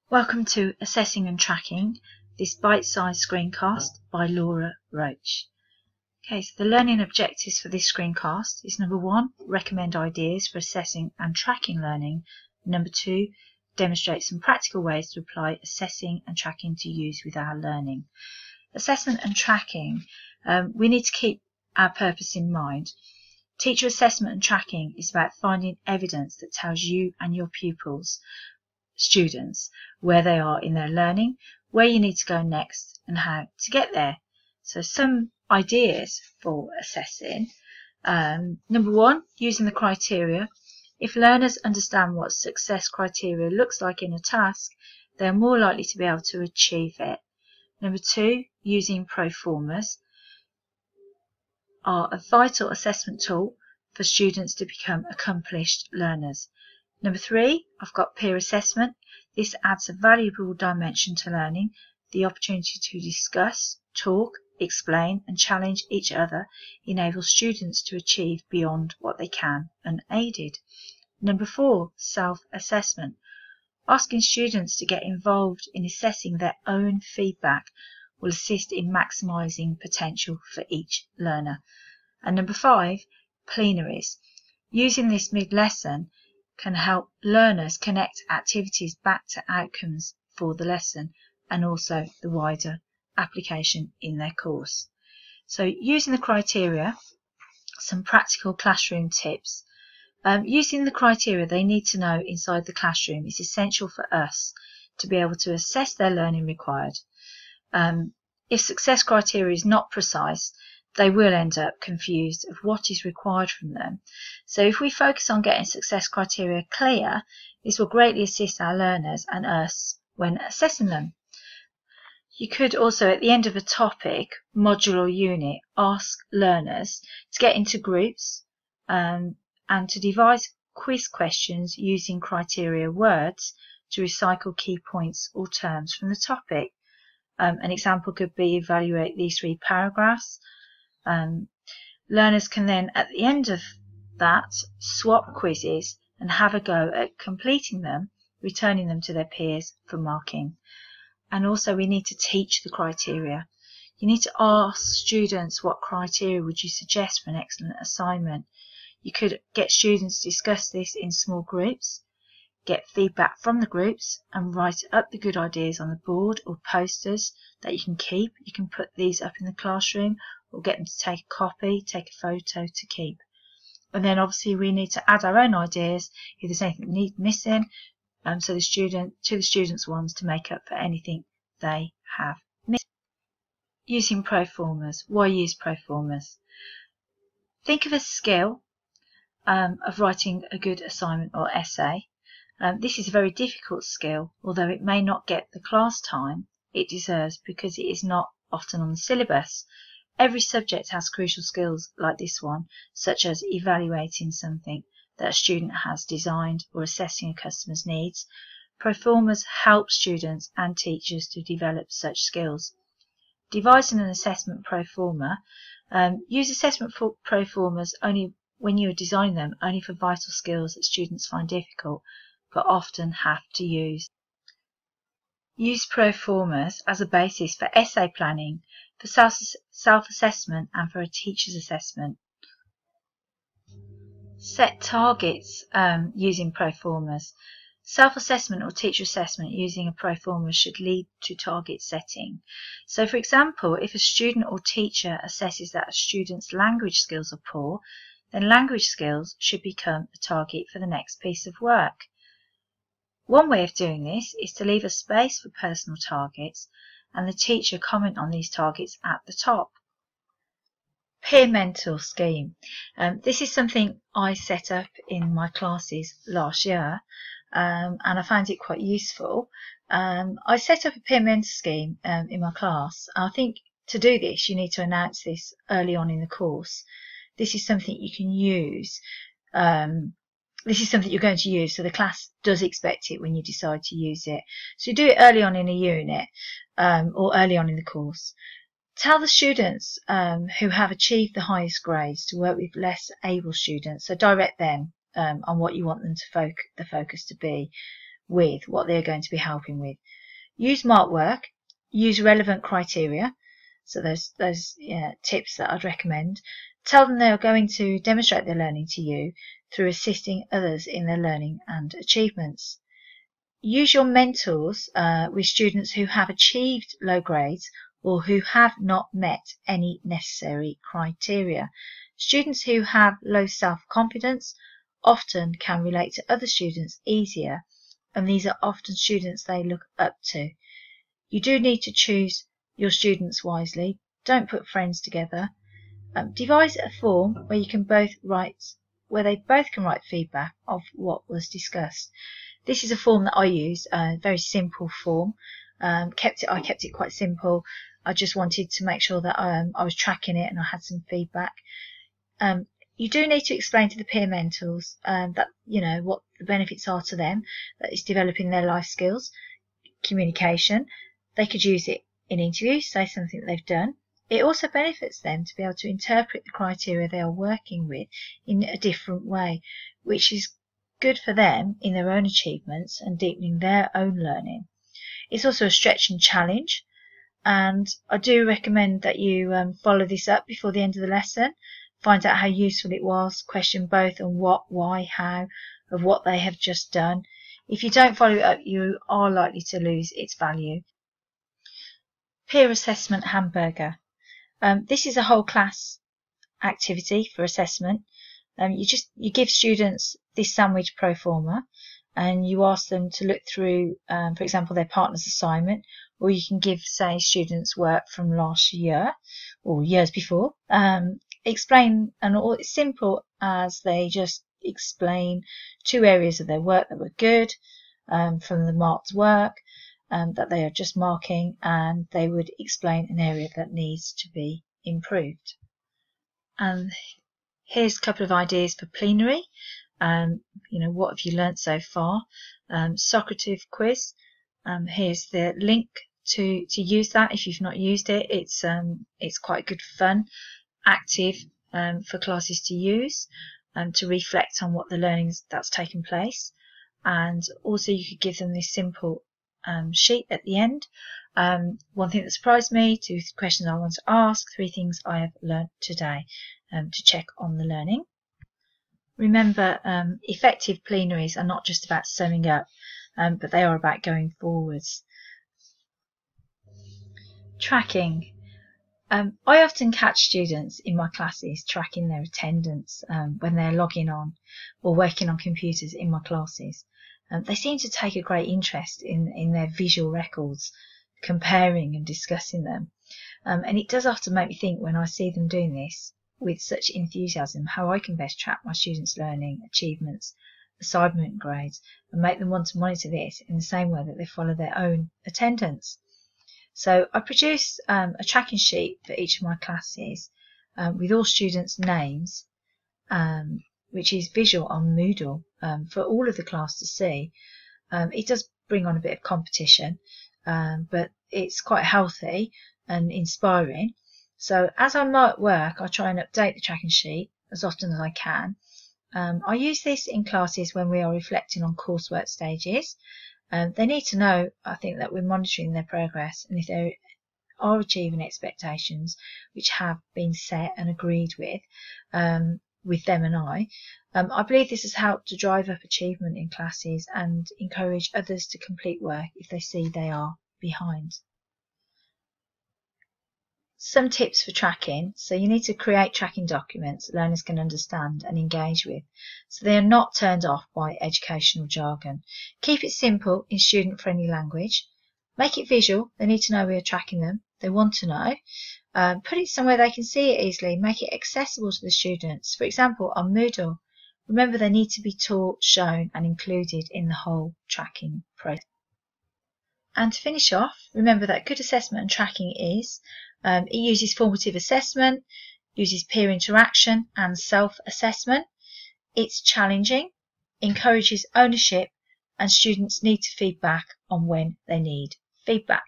Welcome to Assessing and Tracking, this bite-sized screencast by Laura Roach. Okay, so the learning objectives for this screencast is number 1, recommend ideas for assessing and tracking learning. Number 2, demonstrate some practical ways to apply assessing and tracking to use with our learning. Assessment and tracking, we need to keep our purpose in mind. Teacher assessment and tracking is about finding evidence that tells you and your pupils, students, where they are in their learning, where you need to go next and how to get there. So some ideas for assessing. Number 1, using the criteria. If learners understand what success criteria looks like in a task, they are more likely to be able to achieve it. Number 2, using proformas are a vital assessment tool for students to become accomplished learners. Number 3, I've got peer assessment. This adds a valuable dimension to learning. The opportunity to discuss, talk, explain and challenge each other enables students to achieve beyond what they can unaided. Number 4, self-assessment. Asking students to get involved in assessing their own feedback will assist in maximising potential for each learner. And number 5, plenaries. Using this mid-lesson can help learners connect activities back to outcomes for the lesson and also the wider application in their course. So using the criteria, some practical classroom tips. Using the criteria they need to know inside the classroom is essential for us to be able to assess their learning required. If success criteria is not precise, they will end up confused of what is required from them. So if we focus on getting success criteria clear, this will greatly assist our learners and us when assessing them. You could also, at the end of a topic, module or unit, ask learners to get into groups and to devise quiz questions using criteria words to recycle key points or terms from the topic. An example could be evaluate these 3 paragraphs. Learners can then, at the end of that, swap quizzes and have a go at completing them, returning them to their peers for marking. And also we need to teach the criteria. You need to ask students what criteria would you suggest for an excellent assignment. You could get students to discuss this in small groups, get feedback from the groups and write up the good ideas on the board or posters that you can keep. You can put these up in the classroom or get them to take a copy, take a photo to keep. And then obviously we need to add our own ideas if there's anything missing, so the students' ones to make up for anything they have missed. Using proformas. Why use proformas? Think of a skill of writing a good assignment or essay. This is a very difficult skill, although it may not get the class time it deserves because it is not often on the syllabus. Every subject has crucial skills like this one, such as evaluating something that a student has designed or assessing a customer's needs. Proformas help students and teachers to develop such skills. Devising an assessment proforma. Use assessment proformas only when you are designing them only for vital skills that students find difficult but often have to use. Use proformas as a basis for essay planning, for self-assessment and for a teacher's assessment. Set targets using proformas. Self-assessment or teacher assessment using a proforma should lead to target setting. So for example, if a student or teacher assesses that a student's language skills are poor, then language skills should become a target for the next piece of work. One way of doing this is to leave a space for personal targets and the teacher comment on these targets at the top. Peer mentor scheme. This is something I set up in my classes last year and I found it quite useful. I set up a peer mentor scheme in my class. I think to do this you need to announce this early on in the course. This is something you can use. This is something you're going to use, so the class does expect it when you decide to use it. So you do it early on in a unit or early on in the course. Tell the students who have achieved the highest grades to work with less able students, so direct them on what you want them to the focus to be. with what they're going to be helping with. Use marked work, use relevant criteria, so those tips that I'd recommend. Tell them they are going to demonstrate their learning to you through assisting others in their learning and achievements. Use your mentors with students who have achieved low grades or who have not met any necessary criteria. Students who have low self-confidence often can relate to other students easier, and these are often students they look up to. You do need to choose your students wisely. Don't put friends together. Devise a form where you can where they both can write feedback of what was discussed. This is a form that I use, a very simple form. I kept it quite simple. I just wanted to make sure that I was tracking it and I had some feedback. You do need to explain to the peer mentors that what the benefits are to them, that it's developing their life skills, communication. They could use it in interviews, say something that they've done. It also benefits them to be able to interpret the criteria they are working with in a different way, which is good for them in their own achievements and deepening their own learning. It's also a stretch and challenge, and I do recommend that you follow this up before the end of the lesson. Find out how useful it was, question both on what, why, how of what they have just done. If you don't follow it up, you are likely to lose its value. Peer assessment hamburger. This is a whole class activity for assessment. You give students this sandwich pro forma and you ask them to look through, for example, their partner's assignment, or you can give, say, students work from last year or years before. Explain, and all it's simple as they just explain 2 areas of their work that were good from the marked work that they are just marking, and they would explain an area that needs to be improved. And here's a couple of ideas for plenary. What have you learnt so far? Socrative quiz. Here's the link to use that if you've not used it. It's quite good fun, active for classes to use to reflect on what the learning that's taken place. And also you could give them this simple sheet at the end. 1 thing that surprised me, 2 questions I want to ask, 3 things I have learnt today, to check on the learning. Remember, effective plenaries are not just about summing up, but they are about going forwards. Tracking. I often catch students in my classes tracking their attendance when they're logging on or working on computers in my classes. They seem to take a great interest in their visual records, comparing and discussing them. And it does often make me think, when I see them doing this with such enthusiasm, how I can best track my students' learning, achievements, assignment grades, and make them want to monitor this in the same way that they follow their own attendance. So I produce a tracking sheet for each of my classes with all students' names, which is visual on Moodle for all of the class to see. It does bring on a bit of competition, but it's quite healthy and inspiring. So as I'm at work, I try and update the tracking sheet as often as I can. I use this in classes when we are reflecting on coursework stages. They need to know, I think, that we're monitoring their progress, and if they are achieving expectations which have been set and agreed with them and I believe this has helped to drive up achievement in classes and encourage others to complete work if they see they are behind. Some tips for tracking. So you need to create tracking documents learners can understand and engage with, so they are not turned off by educational jargon. Keep it simple in student-friendly language. Make it visual. They need to know we are tracking them. They want to know. Put it somewhere they can see it easily. Make it accessible to the students. For example, on Moodle. Remember, they need to be taught, shown and included in the whole tracking process. And to finish off, remember that good assessment and tracking is, it uses formative assessment, uses peer interaction and self-assessment. It's challenging, encourages ownership, and students need to feedback on when they need feedback.